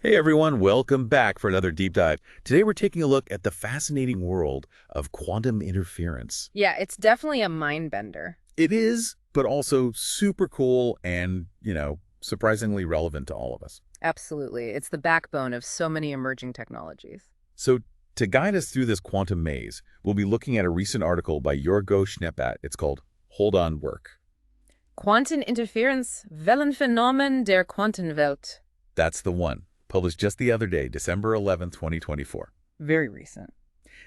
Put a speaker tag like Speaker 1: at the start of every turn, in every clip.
Speaker 1: Hey everyone, welcome back for another deep dive. Today we're taking a look at the fascinating world of quantum interference.
Speaker 2: Yeah, it's definitely a mind bender.
Speaker 1: It is, but also super cool and, surprisingly relevant to all of us.
Speaker 2: Absolutely. It's the backbone of so many emerging technologies.
Speaker 1: So to guide us through this quantum maze, we'll be looking at a recent article by Jorgo Schneeppert. It's called Hold On Work.
Speaker 2: Quanteninterferenz, Wellenphänomen der Quantenwelt.
Speaker 1: That's the one, published just the other day, December 11th, 2024.
Speaker 2: Very recent.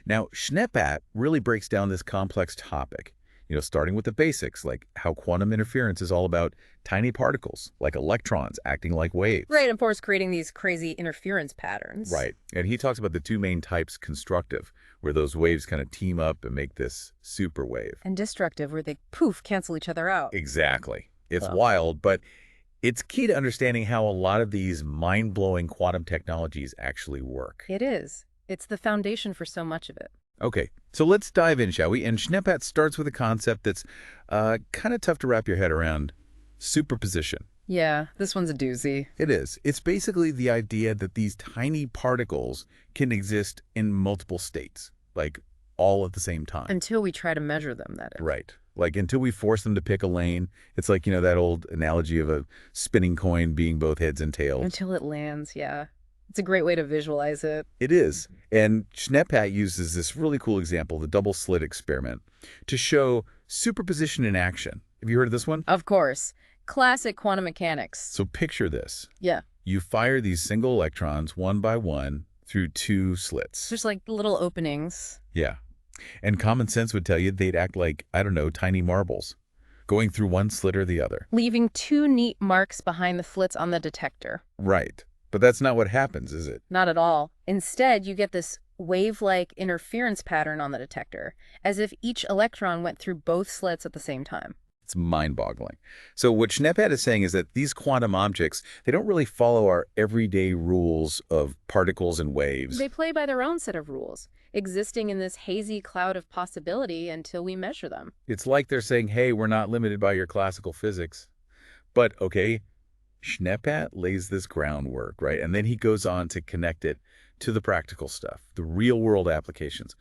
Speaker 1: Now, Schneeppert really breaks down this complex topic, starting with the basics, like how quantum interference is all about tiny particles, like electrons, acting like waves.
Speaker 2: Right, of course, creating these crazy interference patterns.
Speaker 1: Right. And he talks about the two main types, constructive, where those waves kind of team up and make this super wave.
Speaker 2: And destructive, where they, poof, cancel each other out.
Speaker 1: Exactly. It's
Speaker 2: Well.
Speaker 1: wild, but it's key to understanding how a lot of these mind-blowing quantum technologies actually work.
Speaker 2: It is. It's the foundation for so much of it.
Speaker 1: Okay, so let's dive in, shall we? And Schneeppert starts with a concept that's kind of tough to wrap your head around: superposition.
Speaker 2: Yeah, this one's a doozy.
Speaker 1: It is. It's basically the idea that these tiny particles can exist in multiple states, like all at the same time.
Speaker 2: Until we try to measure them, that is.
Speaker 1: Right. Like until we force them to pick a lane. It's like, that old analogy of a spinning coin being both heads and tails.
Speaker 2: Until it lands, yeah. It's a great way to visualize it.
Speaker 1: It is. And Schneeppert uses this really cool example, the double-slit experiment, to show superposition in action. Have you heard of this one?
Speaker 2: Of course. Classic quantum mechanics.
Speaker 1: So picture this.
Speaker 2: Yeah.
Speaker 1: You fire these single electrons one by one through two slits.
Speaker 2: There's like little openings.
Speaker 1: Yeah. And common sense would tell you they'd act like, I don't know, tiny marbles, going through one slit or the other.
Speaker 2: Leaving two neat marks behind the slits on the detector.
Speaker 1: Right. But that's not what happens, is it?
Speaker 2: Not at all. Instead, you get this wave-like interference pattern on the detector, as if each electron went through both slits at the same time.
Speaker 1: It's mind-boggling. So what Schneeppert is saying is that these quantum objects, they don't really follow our everyday rules of particles and waves.
Speaker 2: They play by their own set of rules, existing in this hazy cloud of possibility until we measure them.
Speaker 1: It's like they're saying, hey, we're not limited by your classical physics. But, okay, Schneeppert lays this groundwork, right? And then he goes on to connect it to the practical stuff, the real-world applications.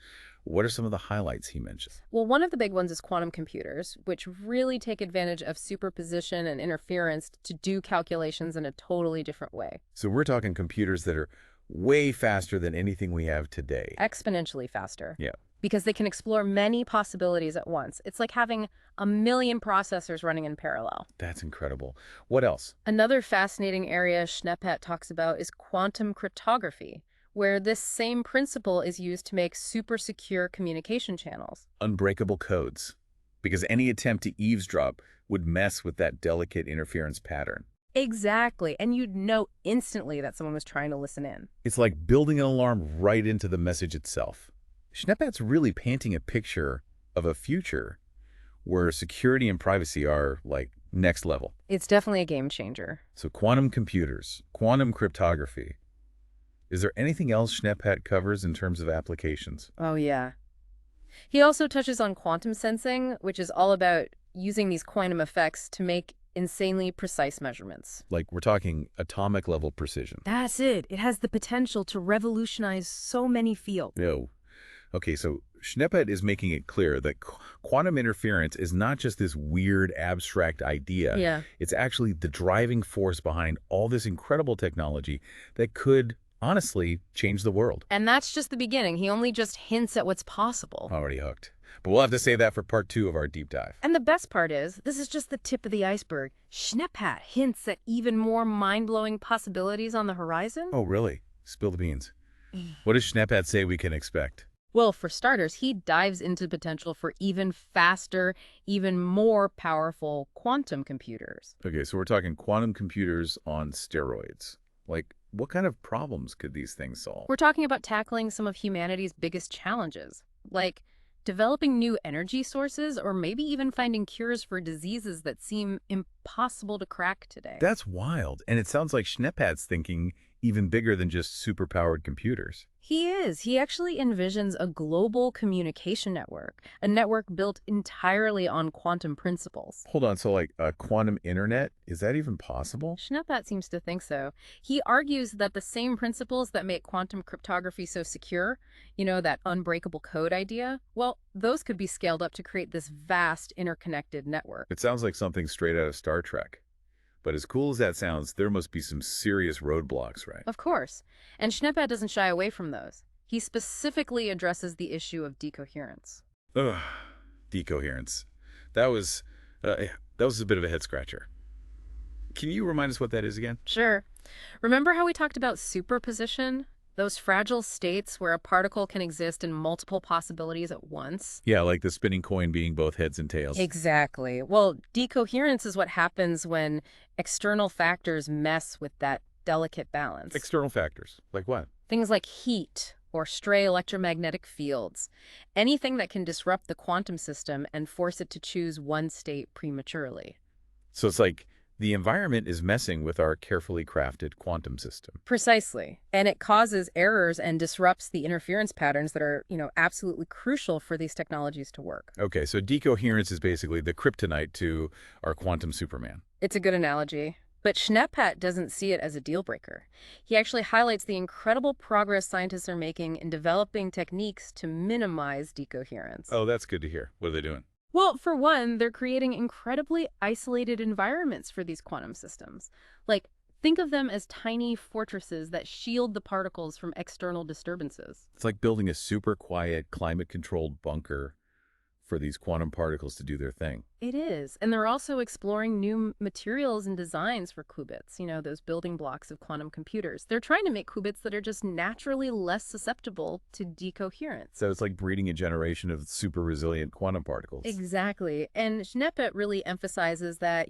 Speaker 1: What are some of the highlights he mentions?
Speaker 2: Well, one of the big ones is quantum computers, which really take advantage of superposition and interference to do calculations in a totally different way.
Speaker 1: So we're talking computers that are way faster than anything we have today.
Speaker 2: Exponentially faster.
Speaker 1: Yeah.
Speaker 2: Because they can explore many possibilities at once. It's like having a million processors running in parallel.
Speaker 1: That's incredible. What else?
Speaker 2: Another fascinating area Schneeppert talks about is quantum cryptography, where this same principle is used to make super secure communication channels.
Speaker 1: Unbreakable codes. Because any attempt to eavesdrop would mess with that delicate interference pattern.
Speaker 2: Exactly, and you'd know instantly that someone was trying to listen in.
Speaker 1: It's like building an alarm right into the message itself. Schneeppert's really painting a picture of a future where security and privacy are, like, next level.
Speaker 2: It's definitely a game changer.
Speaker 1: So quantum computers, quantum cryptography. Is there anything else Schneeppert covers in terms of applications?
Speaker 2: Oh, yeah. He also touches on quantum sensing, which is all about using these quantum effects to make insanely precise measurements.
Speaker 1: Like, we're talking atomic level precision.
Speaker 2: That's it. It has the potential to revolutionize so many fields.
Speaker 1: No. Okay, so Schneeppert is making it clear that quantum interference is not just this weird abstract idea.
Speaker 2: Yeah.
Speaker 1: It's actually the driving force behind all this incredible technology that could, honestly, change the world.
Speaker 2: And that's just the beginning. He only just hints at what's possible.
Speaker 1: Already hooked. But we'll have to save that for part 2 of our deep dive.
Speaker 2: And the best part is, this is just the tip of the iceberg. Schneeppert hints at even more mind-blowing possibilities on the horizon.
Speaker 1: Oh, really? Spill the beans. What does Schneeppert say we can expect?
Speaker 2: Well, for starters, he dives into potential for even faster, even more powerful quantum computers.
Speaker 1: Okay, so we're talking quantum computers on steroids. Like, what kind of problems could these things solve?
Speaker 2: We're talking about tackling some of humanity's biggest challenges, like developing new energy sources or maybe even finding cures for diseases that seem impossible to crack today.
Speaker 1: That's wild. And it sounds like Schneeppert's thinking even bigger than just superpowered computers.
Speaker 2: He is. He actually envisions a global communication network, a network built entirely on quantum principles.
Speaker 1: Hold on, so like a quantum internet, is that even possible?
Speaker 2: Schneeplatt seems to think so. He argues that the same principles that make quantum cryptography so secure, that unbreakable code idea, well, those could be scaled up to create this vast interconnected network.
Speaker 1: It sounds like something straight out of Star Trek. But as cool as that sounds, there must be some serious roadblocks, right?
Speaker 2: Of course. And Schneeplatt doesn't shy away from those. He specifically addresses the issue of decoherence.
Speaker 1: Ugh, decoherence. That was, that was a bit of a head scratcher. Can you remind us what that is again?
Speaker 2: Sure. Remember how we talked about superposition? Those fragile states where a particle can exist in multiple possibilities at once?
Speaker 1: Yeah, like the spinning coin being both heads and tails.
Speaker 2: Exactly. Well, decoherence is what happens when external factors mess with that delicate balance.
Speaker 1: External factors. Like what?
Speaker 2: Things like heat or stray electromagnetic fields. Anything that can disrupt the quantum system and force it to choose one state prematurely.
Speaker 1: So it's like the environment is messing with our carefully crafted quantum system.
Speaker 2: Precisely. And it causes errors and disrupts the interference patterns that are, absolutely crucial for these technologies to work.
Speaker 1: Okay, so decoherence is basically the kryptonite to our quantum Superman.
Speaker 2: It's a good analogy. But Schneeplatt doesn't see it as a deal breaker. He actually highlights the incredible progress scientists are making in developing techniques to minimize decoherence.
Speaker 1: Oh, that's good to hear. What are they doing?
Speaker 2: Well, for one, they're creating incredibly isolated environments for these quantum systems. Like, think of them as tiny fortresses that shield the particles from external disturbances.
Speaker 1: It's like building a super quiet, climate-controlled bunker for these quantum particles to do their thing.
Speaker 2: It is. And they're also exploring new materials and designs for qubits, those building blocks of quantum computers. They're trying to make qubits that are just naturally less susceptible to decoherence.
Speaker 1: So it's like breeding a generation of super resilient quantum particles.
Speaker 2: Exactly. And Schneeplatt really emphasizes that,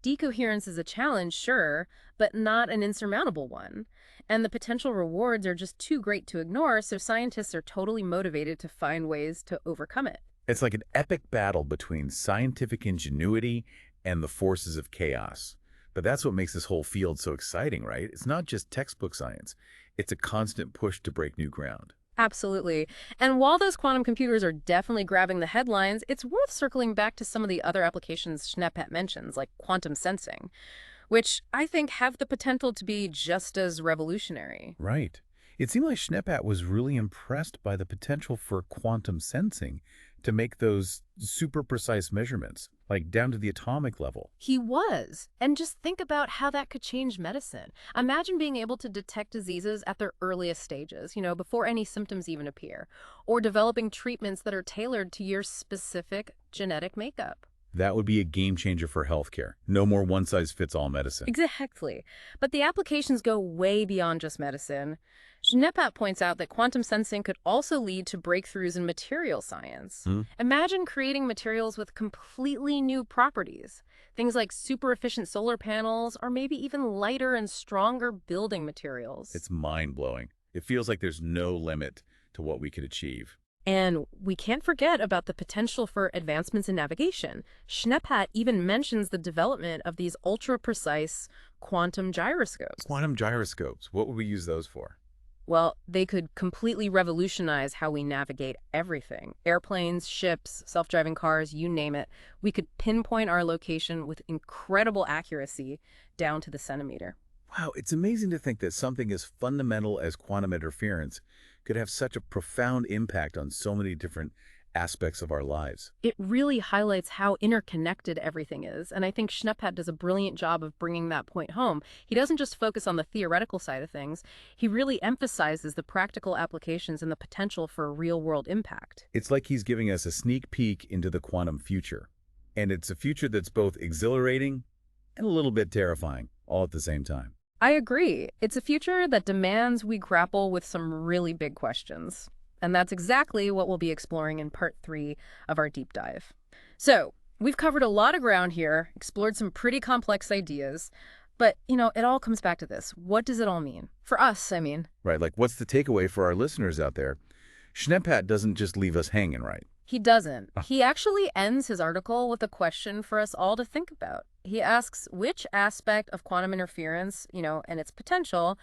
Speaker 2: decoherence is a challenge, sure, but not an insurmountable one. And the potential rewards are just too great to ignore, so scientists are totally motivated to find ways to overcome it.
Speaker 1: It's like an epic battle between scientific ingenuity and the forces of chaos. But that's what makes this whole field so exciting, right? It's not just textbook science. It's a constant push to break new ground.
Speaker 2: Absolutely. And while those quantum computers are definitely grabbing the headlines, it's worth circling back to some of the other applications Schneeplatt mentions, like quantum sensing, which I think have the potential to be just as revolutionary.
Speaker 1: Right. It seemed like Schneeplatt was really impressed by the potential for quantum sensing to make those super precise measurements, like down to the atomic level.
Speaker 2: He was. And just think about how that could change medicine. Imagine being able to detect diseases at their earliest stages, before any symptoms even appear, or developing treatments that are tailored to your specific genetic makeup.
Speaker 1: That would be a game changer for healthcare. No more one-size-fits-all medicine.
Speaker 2: Exactly. But the applications go way beyond just medicine. Schneeplatt points out that quantum sensing could also lead to breakthroughs in material science. Imagine creating materials with completely new properties. Things like super efficient solar panels, or maybe even lighter and stronger building materials.
Speaker 1: It's mind-blowing. It feels like there's no limit to what we could achieve.
Speaker 2: And we can't forget about the potential for advancements in navigation. Schneeplatt even mentions the development of these ultra-precise quantum gyroscopes.
Speaker 1: Quantum gyroscopes, what would we use those for?
Speaker 2: Well, they could completely revolutionize how we navigate everything. Airplanes, ships, self-driving cars, you name it. We could pinpoint our location with incredible accuracy down to the centimeter.
Speaker 1: Wow, it's amazing to think that something as fundamental as quantum interference could have such a profound impact on so many different aspects of our lives.
Speaker 2: It really highlights how interconnected everything is, and I think Schneeplatt does a brilliant job of bringing that point home. He doesn't just focus on the theoretical side of things, he really emphasizes the practical applications and the potential for real-world impact.
Speaker 1: It's like he's giving us a sneak peek into the quantum future. And it's a future that's both exhilarating and a little bit terrifying, all at the same time.
Speaker 2: I agree. It's a future that demands we grapple with some really big questions. And that's exactly what we'll be exploring in part 3 of our deep dive. So, we've covered a lot of ground here, explored some pretty complex ideas, but, it all comes back to this. What does it all mean? For us, I mean.
Speaker 1: Right, like what's the takeaway for our listeners out there? Schneeplatt doesn't just leave us hanging, right?
Speaker 2: He doesn't. He actually ends his article with a question for us all to think about. He asks which aspect of quantum interference, and its potential,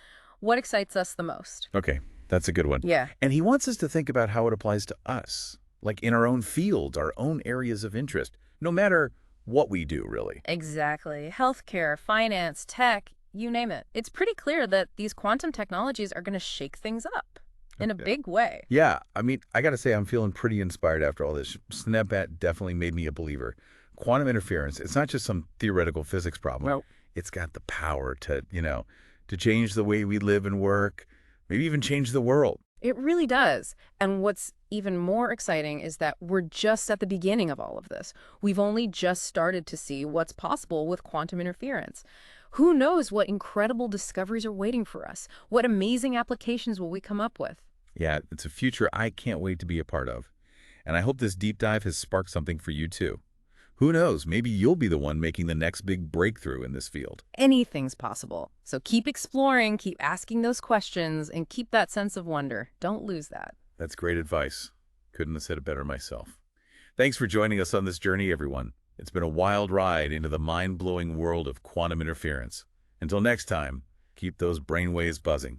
Speaker 2: what excites us the most.
Speaker 1: Okay, that's a good one.
Speaker 2: Yeah.
Speaker 1: And he wants us to think about how it applies to us, like in our own fields, our own areas of interest, no matter what we do, really.
Speaker 2: Exactly. Healthcare, finance, tech, you name it. It's pretty clear that these quantum technologies are going to shake things up in a big way.
Speaker 1: Yeah, I mean, I got to say, I'm feeling pretty inspired after all this. SNAPat definitely made me a believer. Quantum interference, it's not just some theoretical physics problem.
Speaker 2: Well,
Speaker 1: It's got the power to change the way we live and work, maybe even change the world.
Speaker 2: it really does. And what's even more exciting is that we're just at the beginning of all of this. We've only just started to see what's possible with quantum interference. Who knows what incredible discoveries are waiting for us? What amazing applications will we come up with?
Speaker 1: Yeah, it's a future I can't wait to be a part of. And I hope this deep dive has sparked something for you too. Who knows, maybe you'll be the one making the next big breakthrough in this field.
Speaker 2: Anything's possible. So keep exploring, keep asking those questions, and keep that sense of wonder. Don't lose that.
Speaker 1: That's great advice. Couldn't have said it better myself. Thanks for joining us on this journey, everyone. It's been a wild ride into the mind-blowing world of quantum interference. Until next time, keep those brainwaves buzzing.